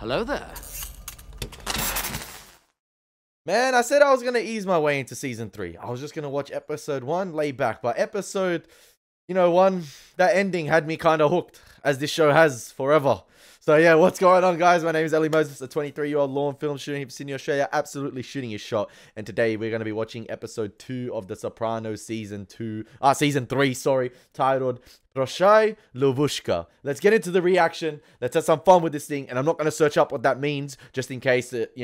Hello there. Man, I said I was going to ease my way into season 3. I was just going to watch episode 1, lay back. But episode, 1, that ending had me kind of hooked, as this show has forever. So yeah, what's going on, guys? My name is Elie Moses, a 23-year-old law and film shooting from Sydney, Australia, absolutely shooting his shot. And today we're going to be watching episode 2 of the Sopranos season 3, sorry, titled Proshai, Livushka. Let's get into the reaction. Let's have some fun with this thing. And I'm not going to search up what that means, just in case it,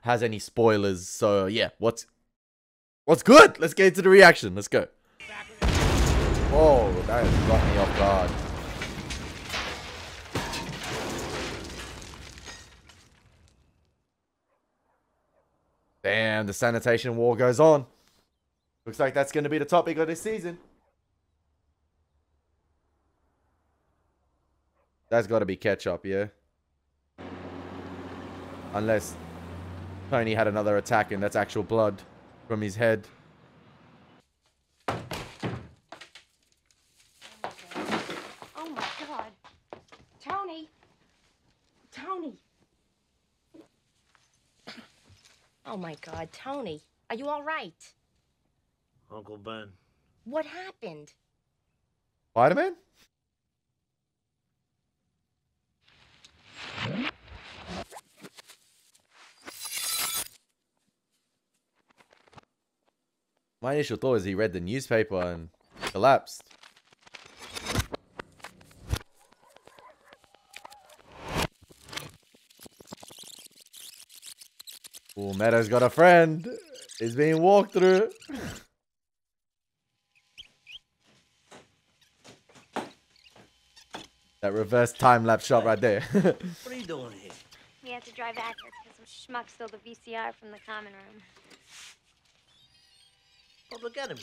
has any spoilers. So yeah, what's good? Let's get into the reaction. Let's go. Oh, that has got me off guard. Damn, the sanitation war goes on. Looks like that's going to be the topic of this season. That's got to be ketchup, yeah? Unless Tony had another attack and that's actual blood from his head. Oh my God. Tony. Tony. Oh my God, Tony. Are you all right? Uncle Ben. What happened? Spider-Man? My initial thought is he read the newspaper and collapsed. Oh, Meadows got a friend. He's being walked through. That reverse time-lapse shot right there. What are you doing here? We had to drive backwards because some schmuck stole the VCR from the common room. Public Enemy.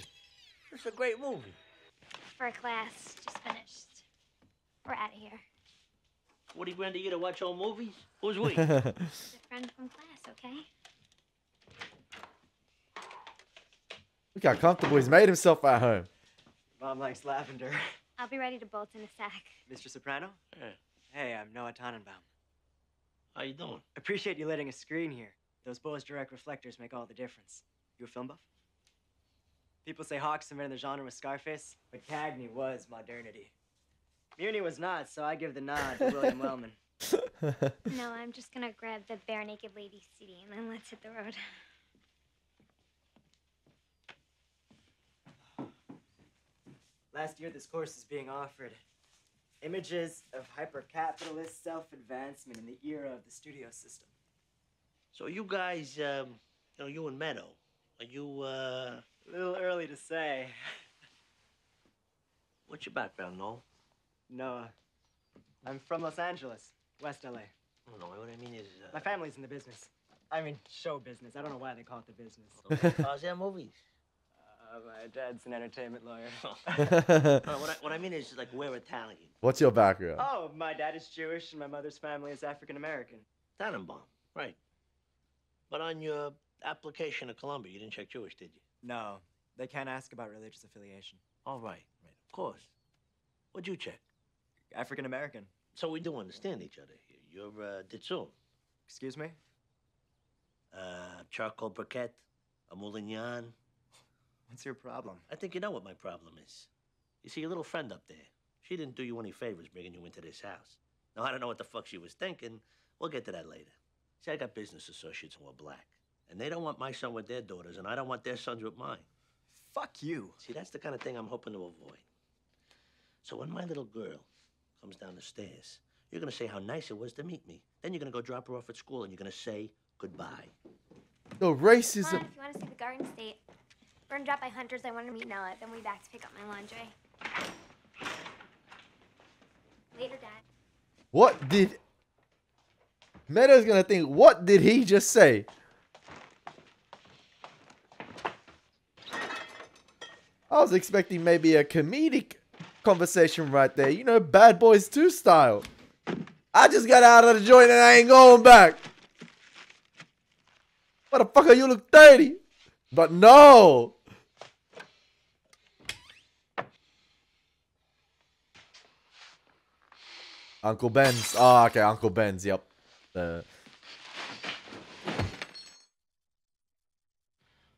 This is a great movie. For a class, just finished. We're out of here. 40 grand a year to watch old movies? Who's we? He's a friend from class, okay? Look how comfortable he's made himself at home. Mom likes lavender. I'll be ready to bolt in a sec. Mr. Soprano? Yeah. Hey, I'm Noah Tannenbaum. How you doing? Appreciate you letting us screen here. Those Bose direct reflectors make all the difference. You a film buff? People say Hawks invented the genre with Scarface, but Cagney was modernity. Muni was not, so I give the nod to William Wellman. No, I'm just gonna grab the Bare Naked Ladies CD and then let's hit the road. Last year, this course is being offered. Images of hyper-capitalist self-advancement in the era of the studio system. So you guys, you and Meadow, are you, A little early to say. what's your background, Noel? Noah. I'm from Los Angeles, West LA. Oh, no, what I mean is, My family's in the business. I mean, show business. I don't know why they call it the business. cars and movies. My dad's an entertainment lawyer. No, what I mean is, like, we're Italian. What's your background? Oh, my dad is Jewish and my mother's family is African American. Tannenbaum, right. But on your application to Columbia, you didn't check Jewish, did you? No, they can't ask about religious affiliation. All right, of course. What'd you check? African American. So we do understand each other here. You're, Ditsun. Excuse me? Charcoal briquette, a moulignon. What's your problem? I think you know what my problem is. You see, your little friend up there, she didn't do you any favors bringing you into this house. Now, I don't know what the fuck she was thinking. We'll get to that later. See, I got business associates who are black. And they don't want my son with their daughters, and I don't want their sons with mine. Fuck you. See, that's the kind of thing I'm hoping to avoid. So when my little girl comes down the stairs, you're gonna say how nice it was to meet me. Then you're gonna go drop her off at school, and you're gonna say goodbye. No racism. Come on, if you want to see the Garden State. We're gonna drop by Hunter's. I want to meet Noah. Then we'll be back to pick up my laundry. Later, Dad. What did... Meadows gonna think, what did he just say? I was expecting maybe a comedic conversation right there. You know, Bad Boys 2 style. I just got out of the joint and I ain't going back. Motherfucker, you look 30. But no. Uncle Ben's. Oh, okay, Uncle Ben's, yep. The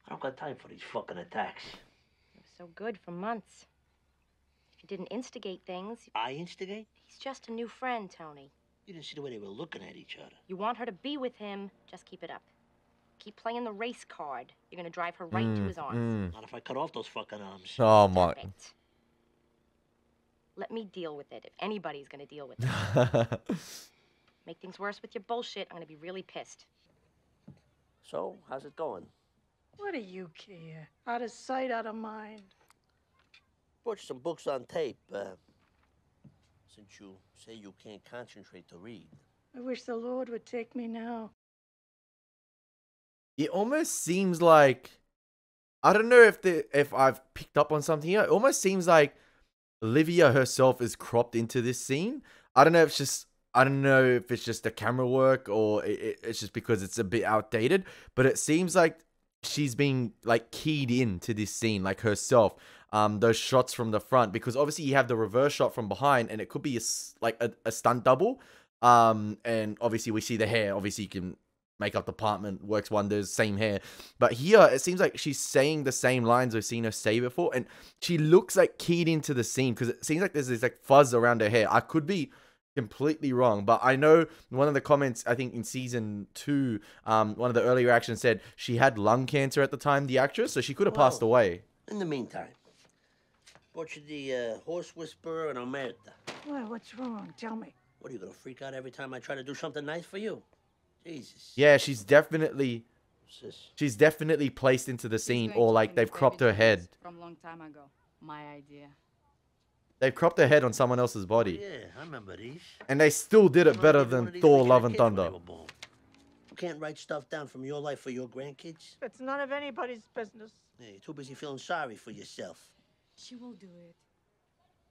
I don't got time for these fucking attacks. It was so good for months. If you didn't instigate things, I instigate? he's just a new friend, Tony. You didn't see the way they were looking at each other. You want her to be with him, just keep it up. Keep playing the race card. You're gonna drive her right into his arms. Not if I cut off those fucking arms. Oh my. Perfect. Let me deal with it if anybody's gonna deal with it. Make things worse with your bullshit, I'm gonna be really pissed. So, how's it going? What do you care? Out of sight, out of mind. Brought you some books on tape, since you say you can't concentrate to read. I wish the Lord would take me now. It almost seems like, I don't know if I've picked up on something here. It almost seems like Livia herself is cropped into this scene. I don't know if it's just the camera work or it's just because it's a bit outdated, but it seems like she's being like keyed into this scene, like herself. Those shots from the front, because obviously you have the reverse shot from behind, and it could be a stunt double. And obviously we see the hair. Obviously you can make up the apartment, works wonders, same hair. But here it seems like she's saying the same lines we've seen her say before, and she looks like keyed into the scene because it seems like there's this like fuzz around her hair. I could be completely wrong, but I know one of the comments, I think in season 2, one of the early reactions said she had lung cancer at the time, the actress, so she could have passed away. In the meantime, brought you the horse whisperer and Omerta. Well, what's wrong? Tell me. What, are you gonna freak out every time I try to do something nice for you? Jesus. Yeah, she's definitely placed into the scene, or like they've cropped her head. From long time ago. My idea. They've cropped her head on someone else's body. Yeah, I remember these. And they still did it better than Thor Love and Thunder. You can't write stuff down from your life for your grandkids? It's none of anybody's business. Yeah, you're too busy feeling sorry for yourself. She will do it.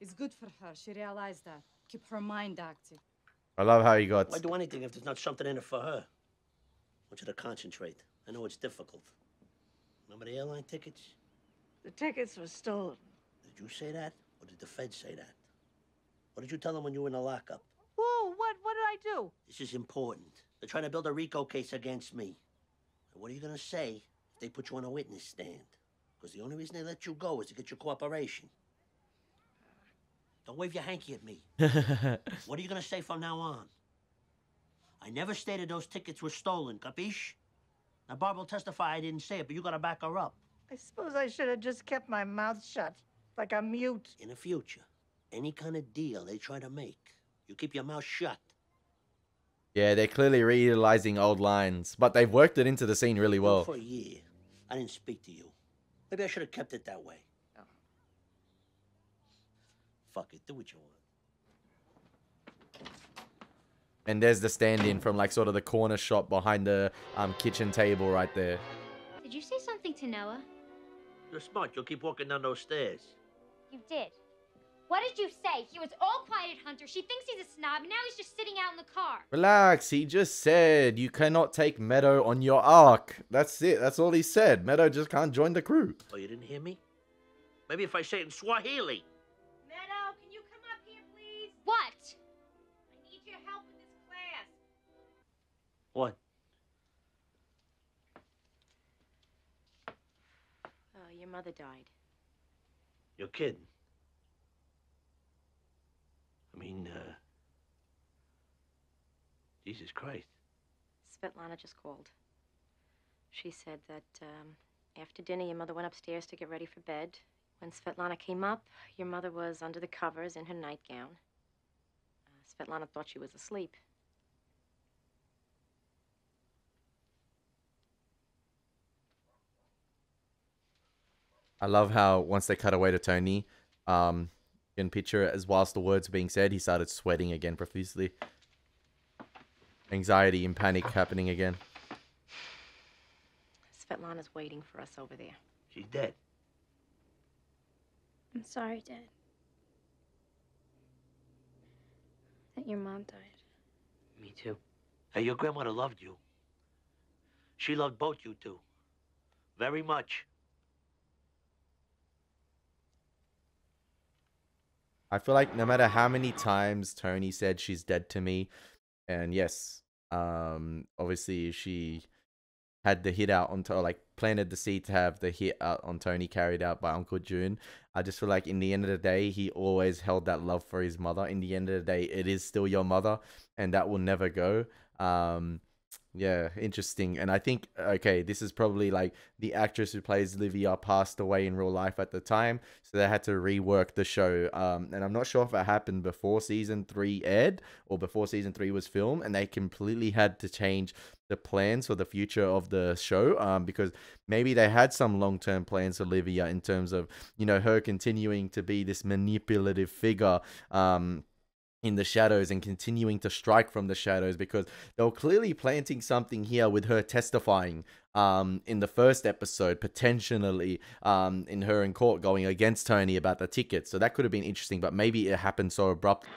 It's good for her. She realized that. Keep her mind active. I love how he got. Why do anything if there's not something in it for her? I want you to concentrate. I know it's difficult. Remember the airline tickets? The tickets were stolen. Did you say that? Or did the feds say that? What did you tell them when you were in the lockup? Whoa, what did I do? This is important. They're trying to build a RICO case against me. And what are you going to say if they put you on a witness stand? Because the only reason they let you go is to get your cooperation. Don't wave your hanky at me. What are you going to say from now on? I never stated those tickets were stolen, capiche? Now, Barb will testify I didn't say it, but you got to back her up. I suppose I should have just kept my mouth shut, like a mute. In the future, any kind of deal they try to make, you keep your mouth shut. Yeah, they're clearly reutilizing old lines, but they've worked it into the scene really well. For a year, I didn't speak to you. Maybe I should have kept it that way. Oh. Fuck it, do what you want. And there's the stand-in from like sort of the corner shot behind the kitchen table right there. Did you say something to Noah? You're smart. You'll keep walking down those stairs. You did. What did you say? He was all quiet at Hunter. She thinks he's a snob, and now he's just sitting out in the car. Relax, he just said you cannot take Meadow on your arc. That's it, that's all he said. Meadow just can't join the crew. Oh, you didn't hear me? Maybe if I say it in Swahili. Meadow, can you come up here, please? What? I need your help with this class. What? Oh, your mother died. You're kidding. I mean, Jesus Christ. Svetlana just called. She said that after dinner, your mother went upstairs to get ready for bed. When Svetlana came up, your mother was under the covers in her nightgown. Svetlana thought she was asleep. I love how once they cut away to Tony, you can picture it as whilst the words were being said, he started sweating again profusely. Anxiety and panic happening again. Svetlana's waiting for us over there. She's dead. I'm sorry, Dad. That your mom died. Me too. Hey, your grandmother loved you. She loved both you two. Very much. I feel like no matter how many times Tony said she's dead to me, and yes, Obviously she had the hit out onto, like, planted the seed to have the hit out on Tony carried out by Uncle June. I just feel like in the end of the day, he always held that love for his mother. In the end of the day, it is still your mother, and that will never go. Yeah, interesting. And I think, okay, this is probably like the actress who plays Livia passed away in real life at the time, so they had to rework the show. And I'm not sure if it happened before season 3 aired or before season 3 was filmed, and they completely had to change the plans for the future of the show, because maybe they had some long-term plans for Livia in terms of, you know, her continuing to be this manipulative figure, in the shadows, and continuing to strike from the shadows, because they were clearly planting something here with her testifying in the first episode, potentially in her in court going against Tony about the ticket. So that could have been interesting, but maybe it happened so abrupt.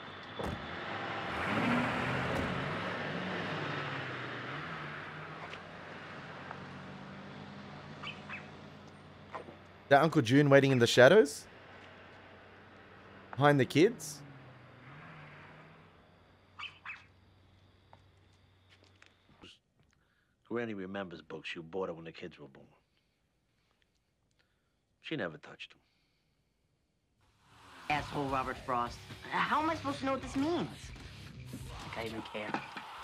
That Uncle June waiting in the shadows behind the kids. Granny remembers books. You bought her when the kids were born. She never touched them. Asshole Robert Frost. How am I supposed to know what this means? Like I even care.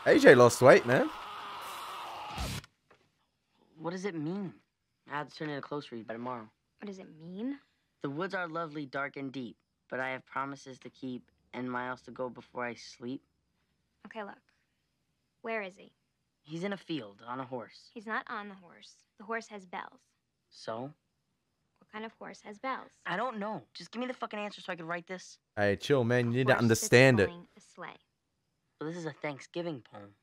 AJ lost weight, man. What does it mean? I have to turn in a close read by tomorrow. What does it mean? The woods are lovely, dark, and deep, but I have promises to keep and miles to go before I sleep. Okay, look. Where is he? He's in a field, on a horse. He's not on the horse. The horse has bells. So? What kind of horse has bells? I don't know. Just give me the fucking answer so I can write this. Hey, chill, man. You need to Horse understand that's it. pulling a sleigh. Well, this is a Thanksgiving poem.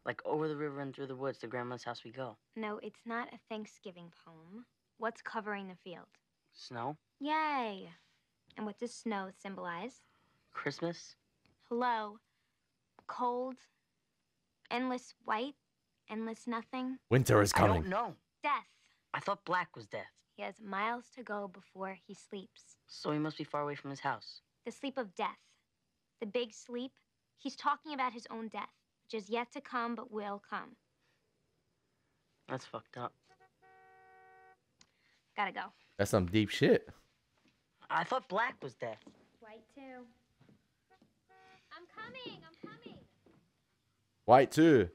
Like, over the river and through the woods to Grandma's house we go. No, it's not a Thanksgiving poem. What's covering the field? Snow? Yay! And what does snow symbolize? Christmas? Hello. Cold. Endless white. Endless nothing. Winter is I coming. don't know. Death. I thought black was death. He has miles to go before he sleeps. So he must be far away from his house. The sleep of death. The big sleep. He's talking about his own death, which is yet to come but will come. That's fucked up. Gotta go. That's some deep shit. I thought black was death. White too. I'm coming. White too.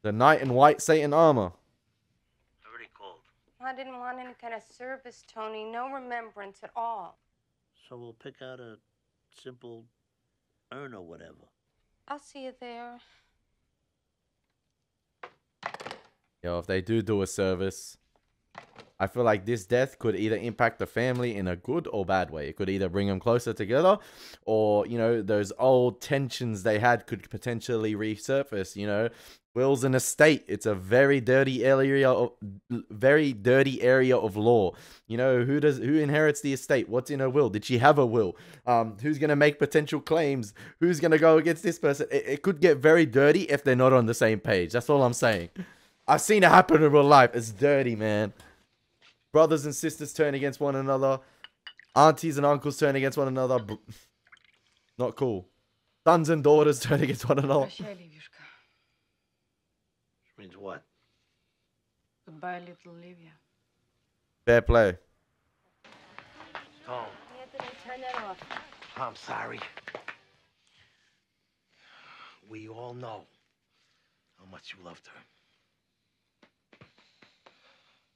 The knight in white Satan armor. Already called. I didn't want any kind of service, Tony. No remembrance at all. So we'll pick out a simple urn or whatever. I'll see you there. Yo, if they do a service, I feel like this death could either impact the family in a good or bad way. It could either bring them closer together, or, you know, those old tensions they had could potentially resurface. You know, will's an estate. It's a very dirty area of law. You know, who inherits the estate? What's in her will? Did she have a will? Who's gonna make potential claims? Who's gonna go against this person? It could get very dirty if they're not on the same page. That's all I'm saying. I've seen it happen in real life. It's dirty, man. Brothers and sisters turn against one another. Aunties and uncles turn against one another. Not cool. Sons and daughters turn against one another. Proshai, Livushka. Which means what? Goodbye, little Livia. Fair play. Oh, Anthony, turn that off. I'm sorry. We all know how much you loved her.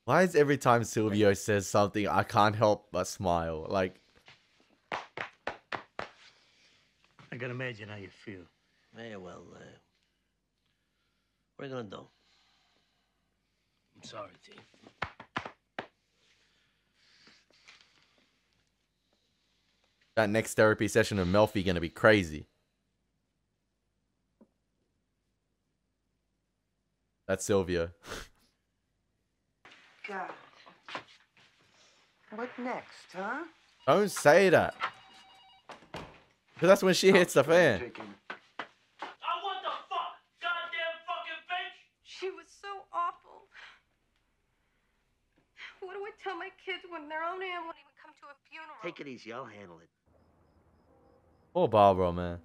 Why is every time Silvio says something, I can't help but smile? Like, I can imagine how you feel. Yeah, well, what are you gonna do? I'm sorry, T. that next therapy session of Melfi gonna be crazy. That's Silvio. God. What next, huh? Don't say that. Because that's when she hits the fan. What the fuck? Goddamn fucking bitch! She was so awful. What do I tell my kids when their own aunt won't even come to a funeral? Take it easy, I'll handle it. Poor Barbara, man.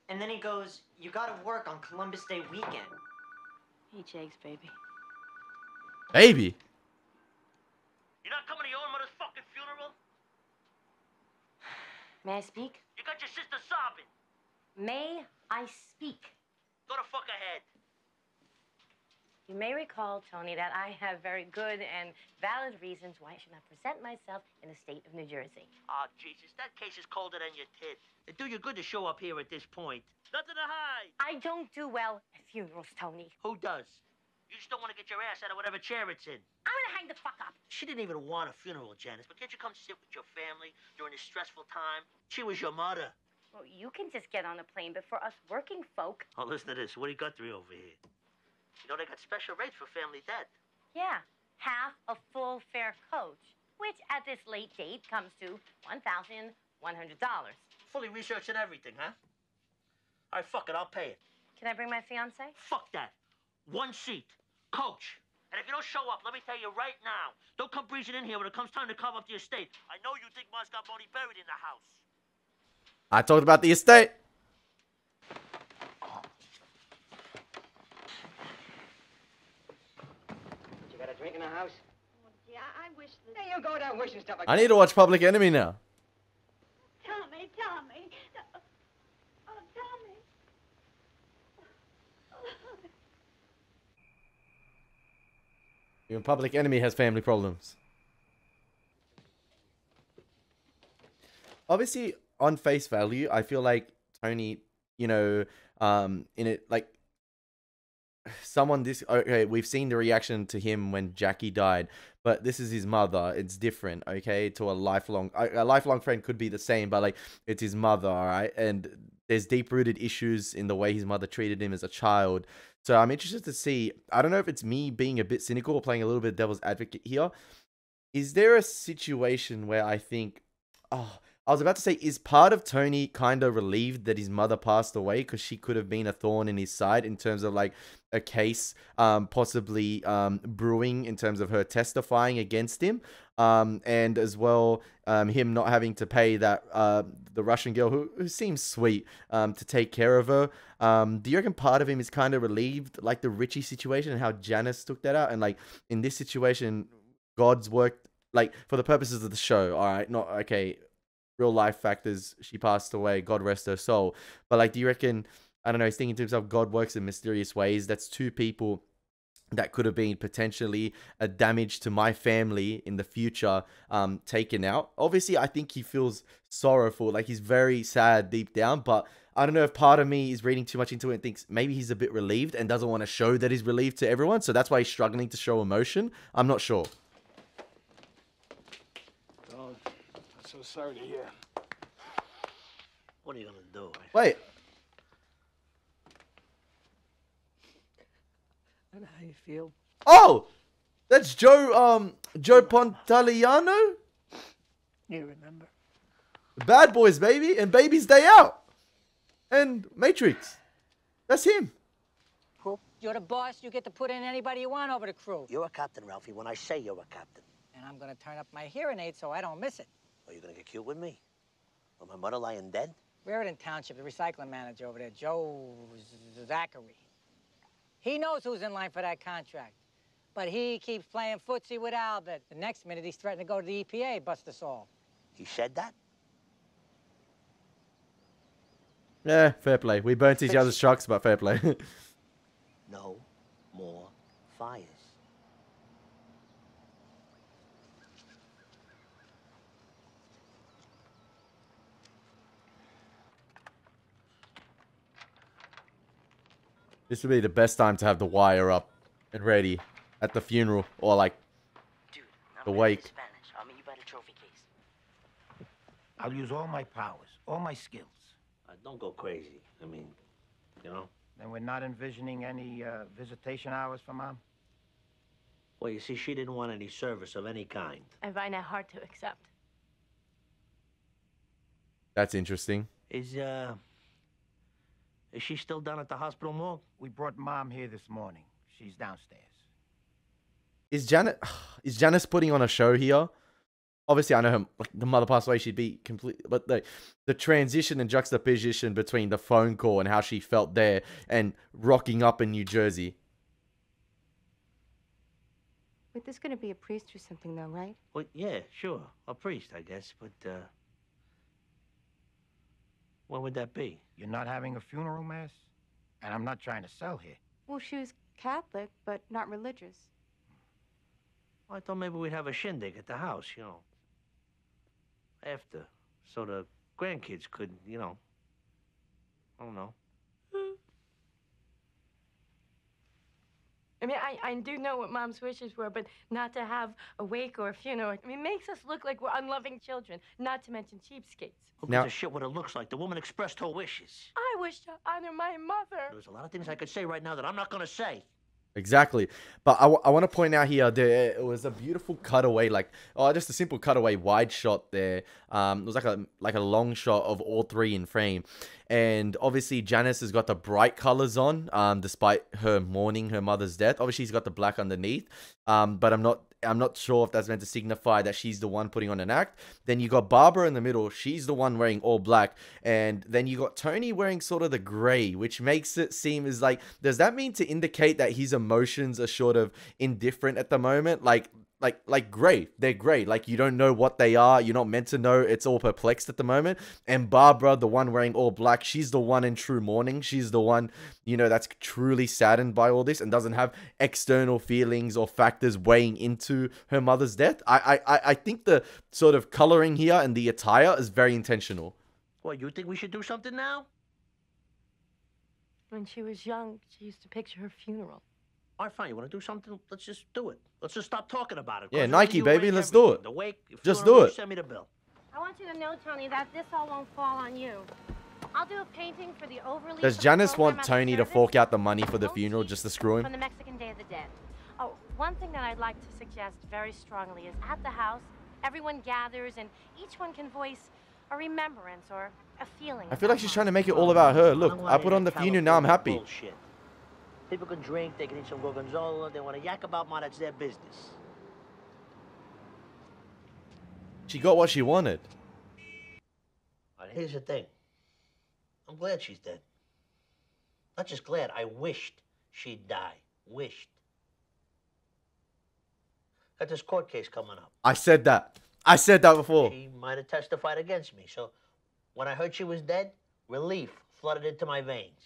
And then he goes, "You gotta work on Columbus Day weekend." Each eggs, baby. Baby. You're not coming to your own mother's fucking funeral? May I speak? You got your sister sobbing. May I speak? Go to fuck ahead. You may recall, Tony, that I have very good and valid reasons why I should not present myself in the state of New Jersey. Oh, Jesus, that case is colder than your tit. It'd do you good to show up here at this point. Nothing to hide. I don't do well at funerals, Tony. Who does? You just don't want to get your ass out of whatever chair it's in. I'm gonna hang the fuck up. She didn't even want a funeral, Janice, but can't you come sit with your family during this stressful time? She was your mother. Well, you can just get on a plane, but for us working folk... Oh, listen to this. Woody Guthrie over here. You know they got special rates for family debt. Yeah, half a full fare coach, which at this late date comes to $1,100. Fully researched and everything, huh? All right, fuck it. I'll pay it. Can I bring my fiance? Fuck that. One seat. Coach. And if you don't show up, let me tell you right now, don't come breezing in here when it comes time to carve up the estate. I know you think Ma's got money buried in the house. I talked about the estate. You got a drink in the house? Yeah, I wish that... Hey, you go down wishing stuff like I need to watch Public Enemy now. Tommy, Tommy. Oh, Tommy. Even Public Enemy has family problems. Obviously, on face value, I feel like Tony, you know, in it, like, okay, we've seen the reaction to him when Jackie died, but this is his mother. It's different, okay, to a lifelong friend could be the same, but, like, it's his mother, all right? And there's deep-rooted issues in the way his mother treated him as a child. So I'm interested to see, I don't know if it's me being a bit cynical or playing a little bit of devil's advocate here. Is there a situation where I think, oh, I was about to say, is part of Tony kind of relieved that his mother passed away because she could have been a thorn in his side in terms of like a case possibly brewing in terms of her testifying against him, and as well him not having to pay that the Russian girl who seems sweet to take care of her. Do you reckon part of him is kind of relieved, like the Richie situation and how Janice took that out, and like in this situation, God's worked like for the purposes of the show, all right, not okay. Real life factors, she passed away, God rest her soul. But like, do you reckon, I don't know, he's thinking to himself, God works in mysterious ways. That's two people that could have been potentially a damage to my family in the future taken out. Obviously, I think he feels sorrowful, like he's very sad deep down, but I don't know if part of me is reading too much into it and thinks maybe he's a bit relieved and doesn't want to show that he's relieved to everyone. So that's why he's struggling to show emotion. I'm not sure. So sorry to hear. What are you gonna do? Wait. I know how you feel. Oh, that's Joe Pantoliano. You remember? Bad Boys, baby, and Baby's Day Out, and Matrix. That's him. You're the boss. You get to put in anybody you want over the crew. You're a captain, Ralphie, when I say you're a captain. And I'm gonna turn up my hearing aid so I don't miss it. Are you gonna get cute with me? Or my mother lying dead? Raritan Township, the recycling manager over there, Joe Zachary. He knows who's in line for that contract. But he keeps playing footsie with Albert. The next minute, he's threatening to go to the EPA, bust us all. He said that? Yeah, fair play. We burnt each other's trucks, but fair play. No more fires. This would be the best time to have the wire up and ready at the funeral or like the wake. Spanish. I'll meet you by the trophy case. I'll use all my powers, all my skills. Don't go crazy. I mean, you know? And we're not envisioning any visitation hours for Mom? Well, you see, she didn't want any service of any kind. I find that hard to accept. That's interesting. Is she still down at the hospital morgue? We brought Mom here this morning. She's downstairs. Is Janice putting on a show here? obviously I know her, like, the mother passed away, she'd be complete, but the transition and juxtaposition between the phone call and how she felt there and rocking up in New Jersey. But there's going to be a priest or something, though, right? Well, yeah, sure. A priest, I guess. But, when would that be? You're not having a funeral, Mass? And I'm not trying to sell here. Well, she was Catholic, but not religious. Well, I thought maybe we'd have a shindig at the house, you know. After. So the grandkids could, you know. I don't know. I mean, I do know what Mom's wishes were, but not to have a wake or a funeral. I mean, it makes us look like we're unloving children, not to mention cheapskates. Who gives a shit what it looks like? The woman expressed her wishes. I wish to honor my mother. There's a lot of things I could say right now that I'm not going to say. Exactly. But I want to point out here, it was a beautiful cutaway, like, just a simple cutaway wide shot there. It was like a long shot of all three in frame. And obviously Janice has got the bright colors on, despite her mourning her mother's death. Obviously she's got the black underneath. But I'm not sure if that's meant to signify that she's the one putting on an act. Then you got Barbara in the middle. She's the one wearing all black. And then you got Tony wearing sort of the gray, which makes it seem as like, does that mean to indicate that his emotions are sort of indifferent at the moment? Like gray. They're gray. Like, you don't know what they are. You're not meant to know. It's all perplexed at the moment. And Barbara, the one wearing all black, she's the one in true mourning. She's the one, you know, that's truly saddened by all this and doesn't have external feelings or factors weighing into her mother's death. I think the sort of coloring here and the attire is very intentional. What, you think we should do something now? When she was young, she used to picture her funeral. All right, fine. You want to do something? Let's just do it. Let's just stop talking about it. Yeah, Nike, baby. Let's do it. The wake, just do it. Send me the bill. I want you to know, Tony, that this all won't fall on you. I'll do a painting for the overleaf. Does Janice want Tony to fork out the money for the funeral just to screw him? From the Mexican Day of the Dead. Oh, one thing that I'd like to suggest very strongly is at the house, everyone gathers and each one can voice a remembrance or a feeling. I feel like she's trying to make it all about her. Look, I put on the funeral, now I'm happy. Bullshit. People can drink, they can eat some gorgonzola, they want to yak about more, that's their business. She got what she wanted. All right, here's the thing. I'm glad she's dead. Not just glad, I wished she'd die. Wished. Got this court case coming up. I said that. I said that before. She might have testified against me, so when I heard she was dead, relief flooded into my veins.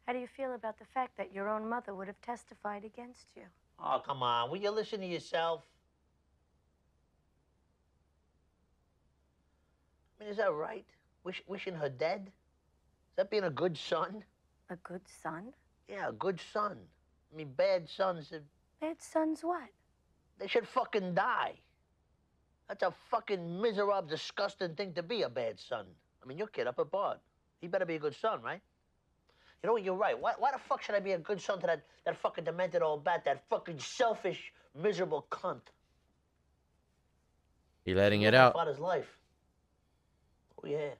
How do you feel about the fact that your own mother would have testified against you? Oh, come on. Will you listen to yourself? I mean, is that right? Wishing her dead? Is that being a good son? A good son? Yeah, a good son. I mean, bad sons... Bad sons what? They should fucking die. That's a fucking miserable, disgusting thing to be, a bad son. I mean, your kid up at Bard. He better be a good son, right? You know what, you're right. Why the fuck should I be a good son to that fucking demented old bat, that fucking selfish, miserable cunt? He letting it out. Father's life. Oh, yeah.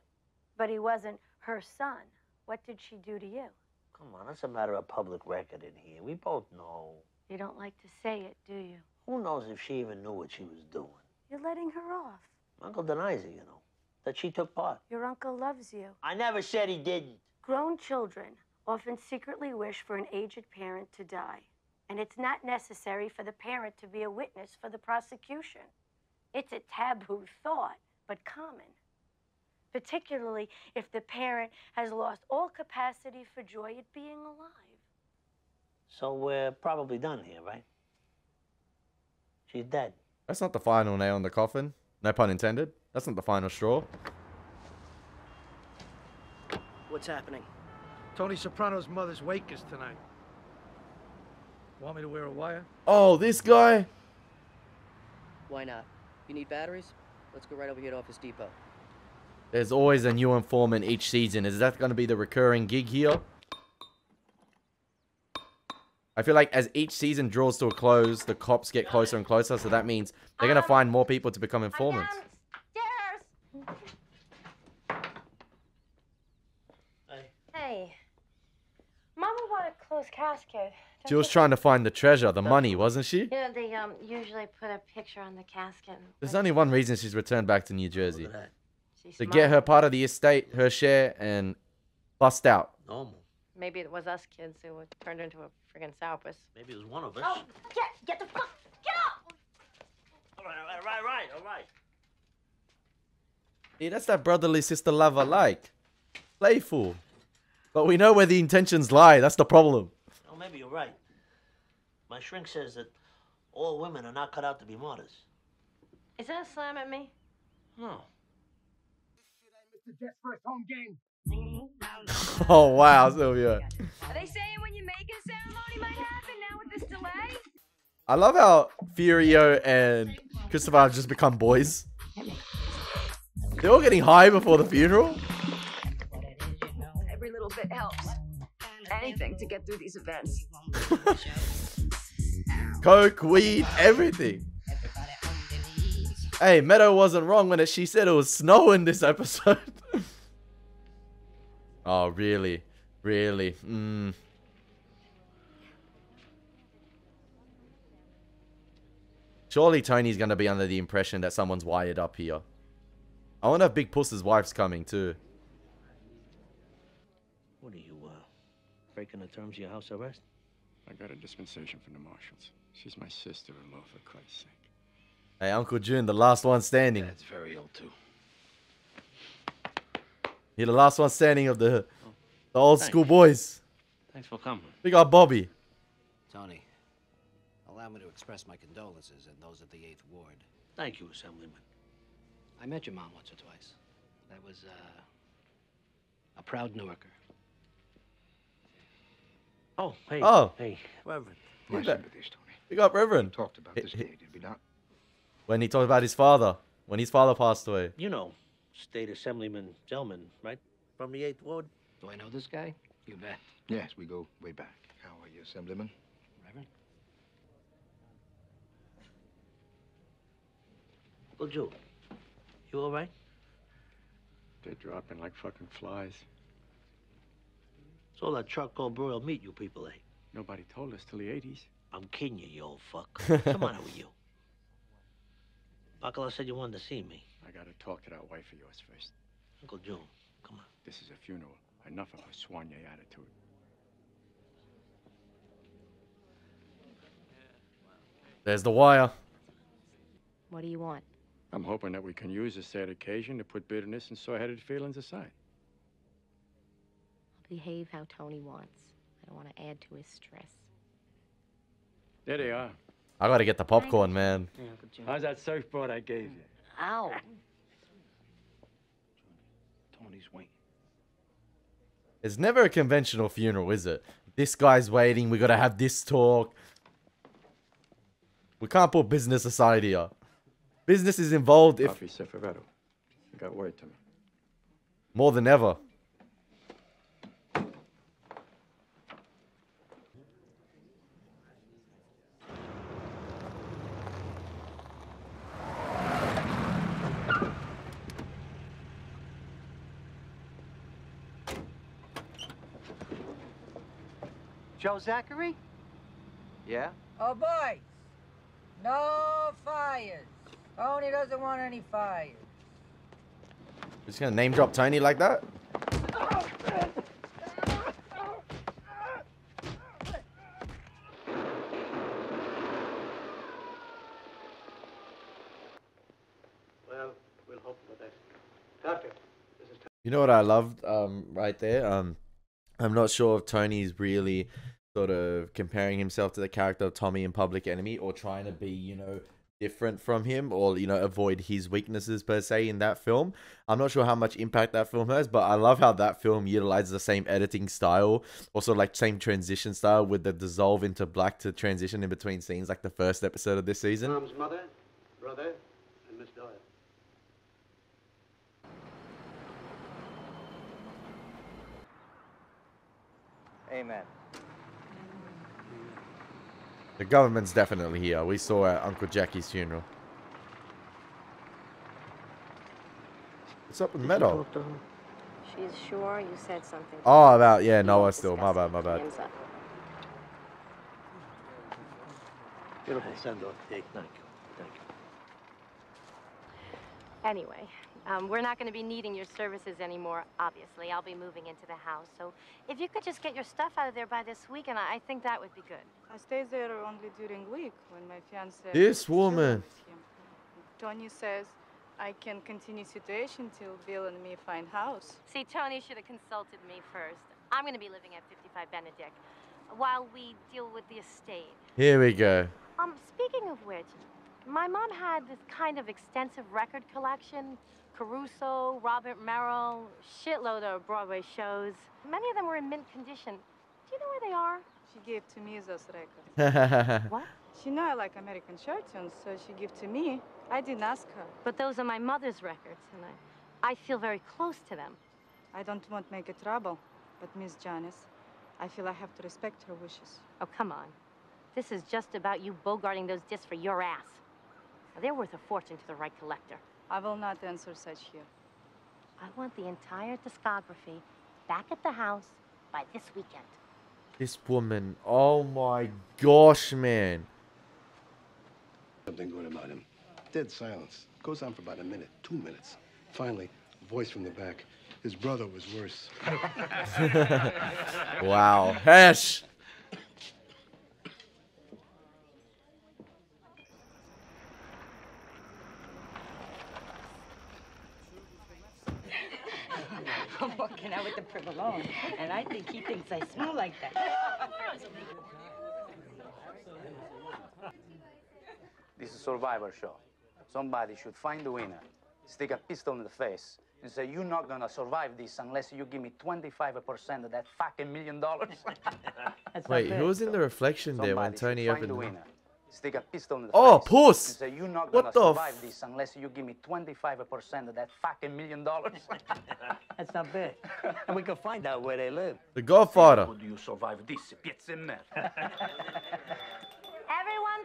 But he wasn't her son. What did she do to you? Come on, that's a matter of public record in here. We both know. You don't like to say it, do you? Who knows if she even knew what she was doing? You're letting her off. Uncle denies it, you know, that she took part. Your uncle loves you. I never said he didn't. Grown children often secretly wish for an aged parent to die. And it's not necessary for the parent to be a witness for the prosecution. It's a taboo thought, but common. Particularly if the parent has lost all capacity for joy at being alive. So we're probably done here, right? She's dead. That's not the final nail in the coffin. No pun intended. That's not the final straw. What's happening? Tony Soprano's mother's wake is tonight. Want me to wear a wire? Oh, this guy? Why not? You need batteries? Let's go right over here to Office Depot. There's always a new informant each season. Is that going to be the recurring gig here? I feel like as each season draws to a close, the cops get closer and closer. So that means they're going to find more people to become informants. Hey. Mama wanted close this casket? She was trying to find the treasure, the money, wasn't she? Yeah, they usually put a picture on the casket. There's only one reason she's returned back to New Jersey. Look at that. She's To get her smiling. part of the estate, her share, and bust out. Normal. Maybe it was us kids who were turned into a friggin' sourpuss. Maybe it was one of us. Oh, get the fuck, get up! All right. See, that's that brotherly sister love I like. Playful. But we know where the intentions lie. That's the problem. Oh, maybe you're right. My shrink says that all women are not cut out to be martyrs. Is that a slam at me? No. Mr. Jets' first home game. Oh, wow, Sylvia. Are they saying when your making ceremony might happen now with this delay? I love how Furio and Christopher have just become boys. They're all getting high before the funeral. Every little bit helps. Anything to get through these events. Coke, weed, everything. Hey, Meadow wasn't wrong when she said it was snowing this episode. Oh, really? Really? Surely Tony's going to be under the impression that someone's wired up here. I wonder if Big Puss's wife's coming too. What are you, breaking the terms of your house arrest? I got a dispensation from the marshals. She's my sister-in-law, for Christ's sake. Hey, Uncle June, the last one standing. That's very old, too. You're the last one standing of the old school boys. Thanks for coming. We got Bobby. Tony, allow me to express my condolences and those of the 8th Ward. Thank you, Assemblyman. I met your mom once or twice. That was, a proud Newarker. Oh, hey. Oh. Hey, Reverend. My sympathies, Tony. We got Reverend. Talked about this day, did we not? When he talked about his father. When his father passed away. You know, State Assemblyman Gelman, right? From the 8th Ward. Do I know this guy? You bet. Yes, we go way back. How are you, Assemblyman? Reverend? Well, Joe, you all right? They're dropping like fucking flies. It's all that charcoal broiled meat you people ate. Nobody told us till the 80s. I'm kidding you, you old fuck. What's the matter with you? Bacala said you wanted to see me. I gotta talk to that wife of yours first. Uncle Joe, come on. This is a funeral. Enough of a soigne attitude. There's the wire. What do you want? I'm hoping that we can use this sad occasion to put bitterness and sore-headed feelings aside. I'll behave how Tony wants. I don't want to add to his stress. There they are. I gotta get the popcorn, man. How's that surfboard I gave you? Ow. Tony's waiting. It's never a conventional funeral, is it? This guy's waiting. We gotta have this talk. We can't put business aside here. Business is involved if... Coffee Separato. You got word to me. More than ever. Joe Zachary? Yeah? Oh, boys. No fires. Tony doesn't want any fires. Just gonna name drop Tony like that? Well, we'll hope for the best. Doctor, this is... You know what I loved right there? I'm not sure if Tony's really sort of comparing himself to the character of Tommy in Public Enemy or trying to be, you know, different from him or, you know, avoid his weaknesses per se in that film. I'm not sure how much impact that film has, but I love how that film utilizes the same editing style, also like same transition style with the dissolve into black to transition in between scenes like the first episode of this season. Tom's mother, brother, and Miss Doyle. Amen. The government's definitely here. We saw at Uncle Jackie's funeral. What's up with Meadow? She's sure you said something. Oh, about, yeah, Noah still. My bad, my bad. Hands up. Beautiful send-off, Dick. Thank you. Thank you. Anyway, we're not going to be needing your services anymore, obviously. I'll be moving into the house. So if you could just get your stuff out of there by this weekend, I think that would be good. I stay there only during week when my fiancé... This woman. Tony says I can continue situation till Bill and me find house. See, Tony should have consulted me first. I'm going to be living at 55 Benedict while we deal with the estate. Here we go. Speaking of which, my mom had this kind of extensive record collection. Caruso, Robert Merrill, shitload of Broadway shows. Many of them were in mint condition. Do you know where they are? She gave to me those records. What? She know I like American chart tunes, so she gave to me. I didn't ask her. But those are my mother's records, and I feel very close to them. I don't want to make a trouble, but Miss Janice, I feel I have to respect her wishes. Oh, come on. This is just about you bogarting those discs for your ass. They're worth a fortune to the right collector. I will not answer such here. I want the entire discography back at the house by this weekend. This woman. Oh my gosh, man. Something good about him. Dead silence. Goes on for about a minute, 2 minutes. Finally, a voice from the back. His brother was worse. Wow. Hesh! I'm walking out with the provolone, and I think he thinks I smell like that. This is a survivor show. Somebody should find the winner, stick a pistol in the face, and say, you're not gonna survive this unless you give me 25% of that fucking $1 million. Wait, who was in the reflection there when Somebody Tony should find opened the the winner, stick a pistol in the Oh, face, puss! and say, you're not What gonna the survive this unless you give me 25% of that fucking $1 million. That's not bad. And we can find out where they live. The Godfather. How do you survive this? Everyone,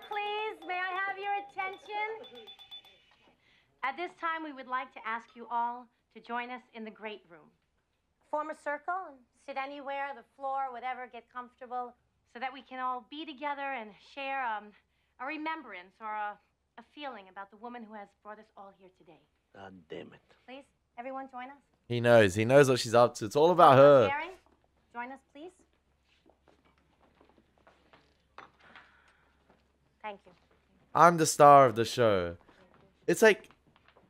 please, may I have your attention? At this time, we would like to ask you all to join us in the great room. Form a circle and sit anywhere, the floor, whatever, get comfortable, so that we can all be together and share a remembrance or a feeling about the woman who has brought us all here today. God damn it. Please, everyone join us. He knows what she's up to. It's all about her. Gary, join us, please. Thank you. I'm the star of the show. It's like,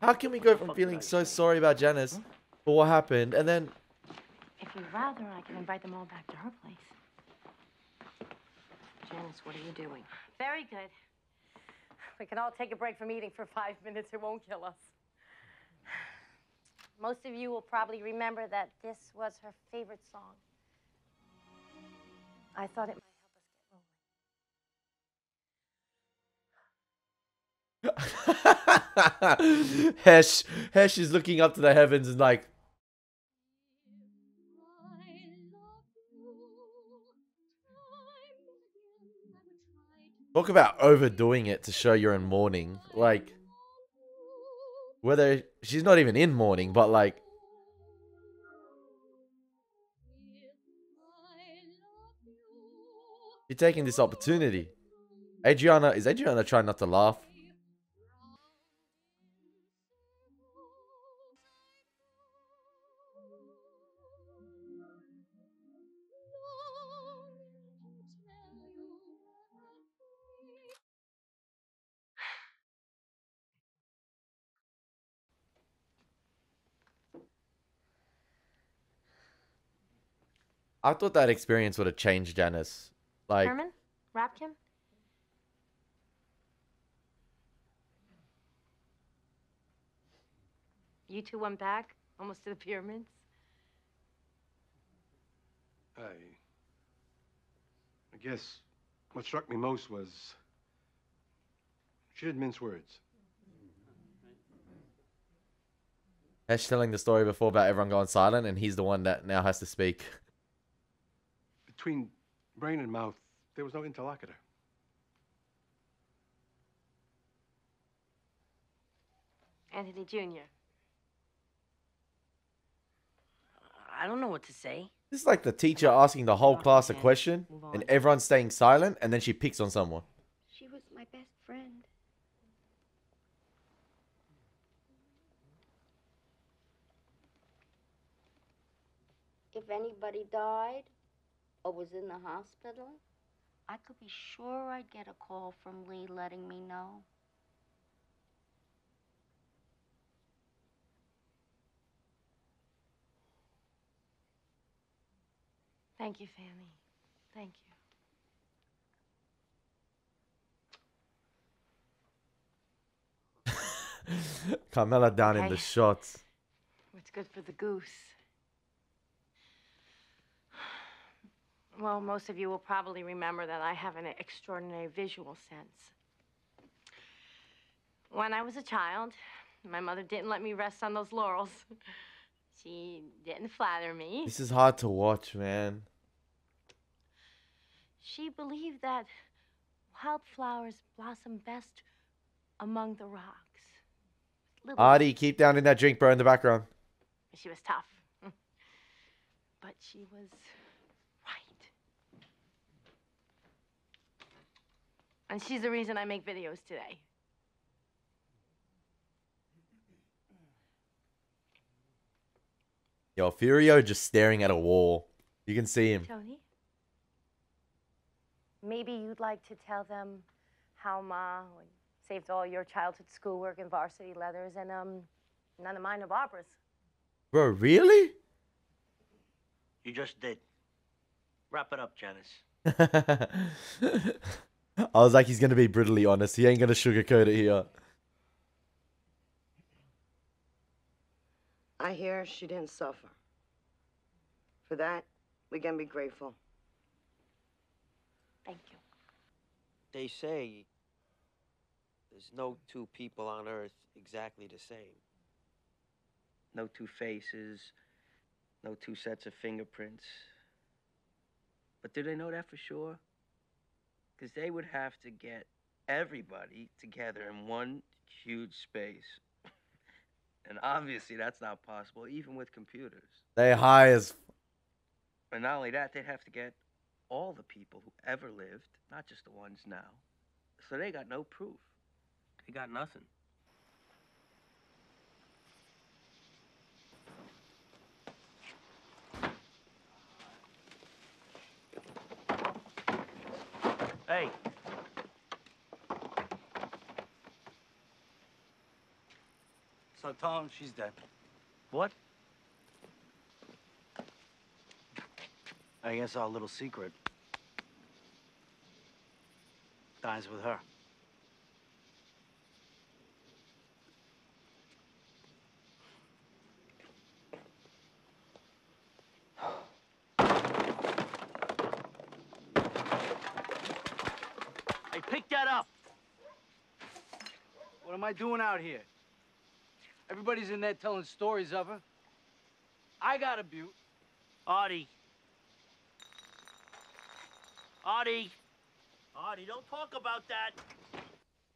how can we go from feeling so sorry about Janice for what happened, and then... If you'd rather, I can invite them all back to her place. Janice, what are you doing? Very good. We can all take a break from eating for 5 minutes. It won't kill us. Most of you will probably remember that this was her favorite song. I thought it might Hesh is looking up to the heavens and like, talk about overdoing it to show you're in mourning. Like, whether she's not even in mourning, but like, you're taking this opportunity. Is Adriana trying not to laugh? I thought that experience would have changed Janice. Like, Herman? Rapkin? You two went back, almost to the pyramids? I guess what struck me most was she didn't mince words. Hesh telling the story before about everyone going silent, and he's the one that now has to speak. Between brain and mouth, there was no interlocutor. Anthony Jr. I don't know what to say. This is like the teacher asking the whole class a question, and everyone's staying silent, and then she picks on someone. She was my my best friend. If anybody died or was in the hospital, I could be sure I'd get a call from Lee letting me know. Thank you, Fanny. Thank you. Carmela down in Okay. the shots. What's good for the goose? Well, most of you will probably remember that I have an extraordinary visual sense. When I was a child, my mother didn't let me rest on those laurels. She didn't flatter me. This is hard to watch, man. She believed that wildflowers blossom best among the rocks. Little Artie, keep down in that drink, bro, in the background. She was tough. But she was right. And she's the reason I make videos today. Yo, Furio just staring at a wall. You can see him. Tony? Maybe you'd like to tell them how Ma saved all your childhood schoolwork and varsity leathers and none of mine are Barbara's. Bro, really? You just did. Wrap it up, Janice. I was like, he's going to be brutally honest. He ain't going to sugarcoat it here. I hear she didn't suffer. For that, we can be grateful. Thank you. They say there's no two people on Earth exactly the same. No two faces, no two sets of fingerprints. But do they know that for sure? Because they would have to get everybody together in one huge space. And obviously that's not possible, even with computers. They high as... And not only that, they'd have to get all the people who ever lived, not just the ones now. So they got no proof. They got nothing. Hey. So tell him she's dead. What? I guess our little secret dies with her. Hey, pick that up. What am I doing out here? Everybody's in there telling stories of her. I got a butte. Artie. Artie. Artie, don't talk about that.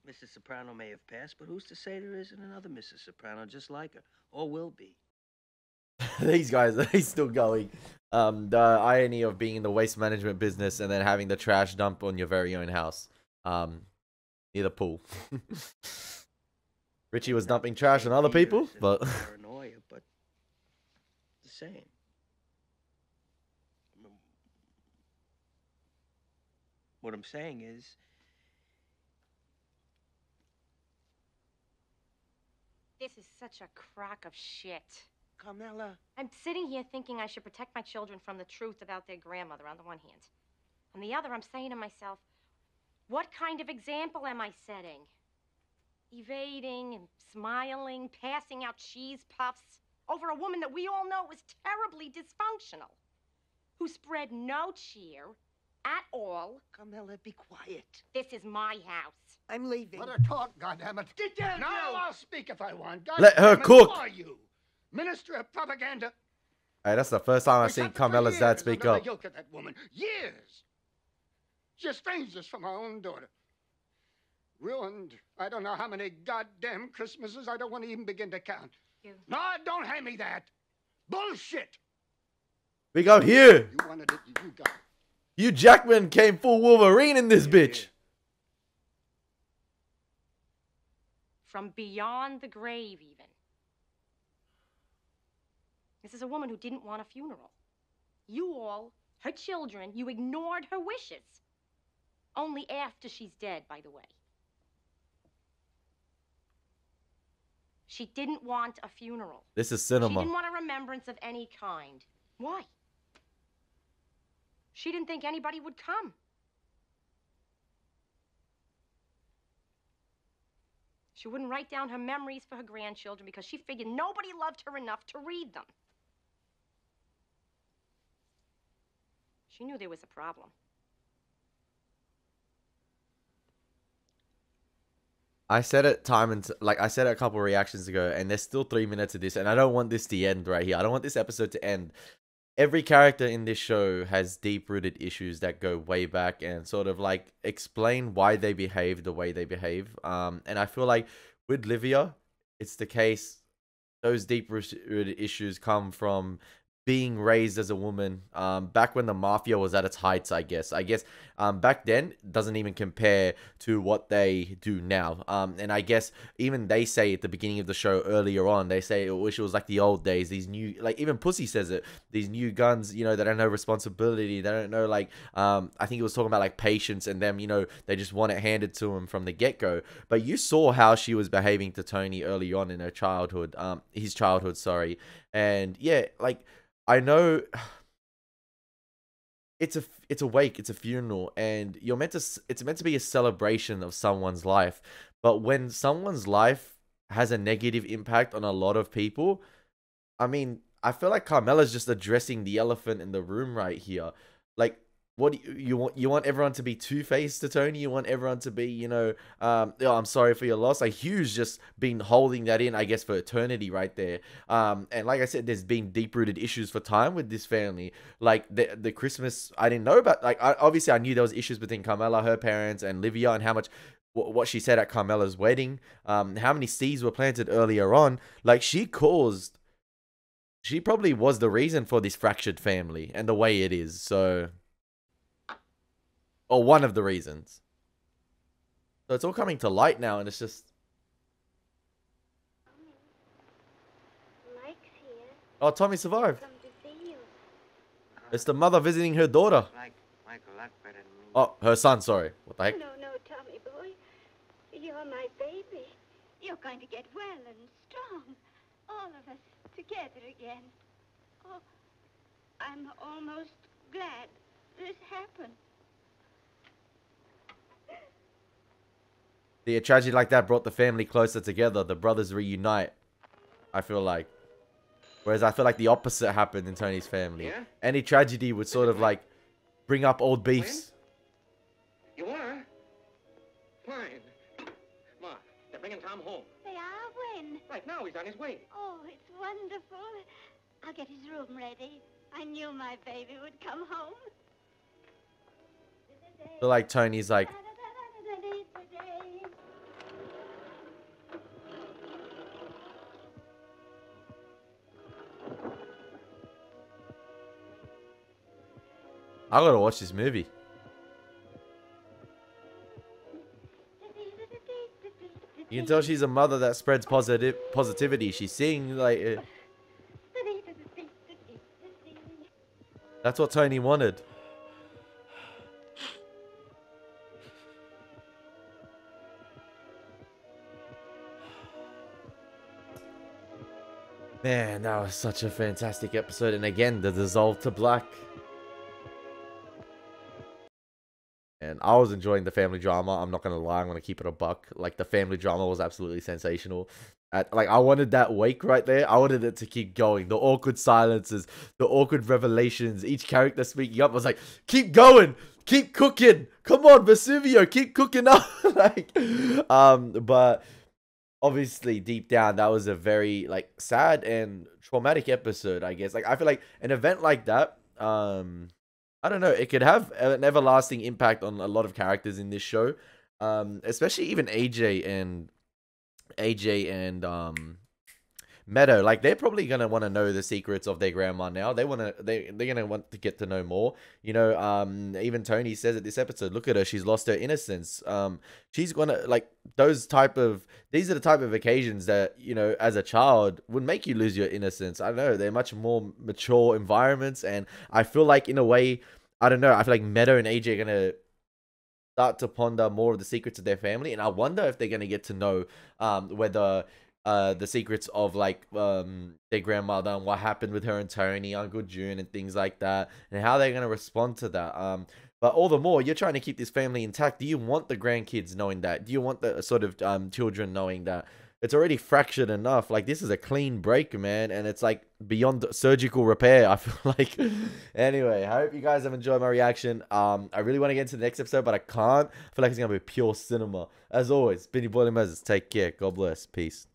Mrs. Soprano may have passed, but who's to say there isn't another Mrs. Soprano just like her? Or will be. These guys, they're still going. The irony of being in the waste management business and then having the trash dump on your very own house. Near the pool. Richie was dumping trash on other people, but... Paranoia, but the same. What I'm saying is... This is such a crock of shit. Carmela. I'm sitting here thinking I should protect my children from the truth about their grandmother on the one hand. On the other, I'm saying to myself, what kind of example am I setting? Evading and smiling, passing out cheese puffs over a woman that we all know was terribly dysfunctional, who spread no cheer at all. Carmela, be quiet. This is my house. I'm leaving. Let her talk, goddammit. Get down, No, you! I'll speak if I want. Let her Goddammit, cook. Who are you? Minister of propaganda. Hey, that's the first time I've seen Except for Carmela's dad years speak under up. the yoke of that woman. Years. She estranged us from our own daughter. Ruined I don't know how many goddamn Christmases. I don't want to even begin to count. No, don't hand me that. Bullshit. We go here. You wanted it, you got it. Hugh Jackman came full Wolverine in this bitch. from beyond the grave, even. This is a woman who didn't want a funeral. You all, her children, you ignored her wishes. Only after she's dead, by the way. She didn't want a funeral. This is She cinema. didn't want a remembrance of any kind. Why? She didn't think anybody would come. She wouldn't write down her memories for her grandchildren because she figured nobody loved her enough to read them. She knew there was a problem. I said it I said it a couple of reactions ago, and there's still 3 minutes of this, and I don't want this to end right here. I don't want this episode to end. Every character in this show has deep-rooted issues that go way back and sort of like explain why they behave the way they behave. And I feel like with Livia, it's the case. Those deep-rooted issues come from being raised as a woman back when the mafia was at its heights, I guess. Back then doesn't even compare to what they do now. And I guess even they say at the beginning of the show earlier on, they say, I wish it was like the old days. These new, like even Pussy says it, these new guns, you know, they don't know responsibility. They don't know, like, I think it was talking about like patience and them, you know, they just want it handed to them from the get-go. But you saw how she was behaving to Tony early on in her childhood, his childhood, sorry. And yeah, like, I know it's a wake, it's a funeral, and it's meant to be a celebration of someone's life. But when someone's life has a negative impact on a lot of people, I mean, I feel like Carmela's just addressing the elephant in the room right here. Like, what do you want? You want everyone to be two-faced to Tony? You want everyone to be, you know, oh, I'm sorry for your loss. Like, Hugh's just been holding that in, I guess, for eternity right there. And like I said, there's been deep-rooted issues for time with this family. Like, the Christmas, I didn't know about. Like, obviously, I knew there was issues between Carmela, her parents, and Livia, and how much, what she said at Carmela's wedding. How many seeds were planted earlier on. Like, she probably was the reason for this fractured family and the way it is, so... Or one of the reasons. So it's all coming to light now, and it's just... Mike's here. Oh, Tommy survived. Come to see you. It's the mother visiting her daughter. Oh, her son, sorry. What the heck? No, Tommy boy. You're my baby. You're going to get well and strong. All of us together again. Oh, I'm almost glad this happened. A tragedy like that brought the family closer together. The brothers reunite, I feel like. Whereas I feel like the opposite happened in Tony's family. Yeah? Any tragedy would sort of like bring up old beefs. You are? Fine. Ma, they're bringing Tom home. They are when? Right now, he's on his way. Oh, it's wonderful. I'll get his room ready. I knew my baby would come home. So like Tony's like... I gotta watch this movie. You can tell she's a mother that spreads positivity. She's seeing like... That's what Tony wanted. Man, that was such a fantastic episode. And again, the dissolve to black. And I was enjoying the family drama. I'm not going to lie. I'm going to keep it a buck. Like, the family drama was absolutely sensational. Like, I wanted that wake right there. I wanted it to keep going. The awkward silences, the awkward revelations, each character speaking up. I was like, keep going. Keep cooking. Come on, Vesuvio. Keep cooking up. Like, but obviously, deep down, that was a very, like, sad and traumatic episode, I guess. Like, I feel like an event like that, I don't know, it could have an everlasting impact on a lot of characters in this show. Especially even AJ and Meadow, like they're probably gonna want to know the secrets of their grandma now. They're gonna want to get to know more. You know, even Tony says it this episode. Look at her, she's lost her innocence. She's gonna like these are the type of occasions that, you know, as a child would make you lose your innocence. I don't know, they're much more mature environments, and I feel like in a way, I don't know, I feel like Meadow and AJ are gonna start to ponder more of the secrets of their family, and I wonder if they're gonna get to know whether the secrets of like their grandmother and what happened with her and Tony, Uncle June, and things like that, and how they're gonna respond to that. But all the more, you're trying to keep this family intact. Do you want the grandkids knowing that? Do you want the sort of children knowing that? It's already fractured enough. Like, this is a clean break, man. And it's like beyond surgical repair, I feel like. Anyway, I hope you guys have enjoyed my reaction. I really want to get into the next episode, but I can't. I feel like it's going to be pure cinema. As always, been your boy Elie Moses. Take care. God bless. Peace.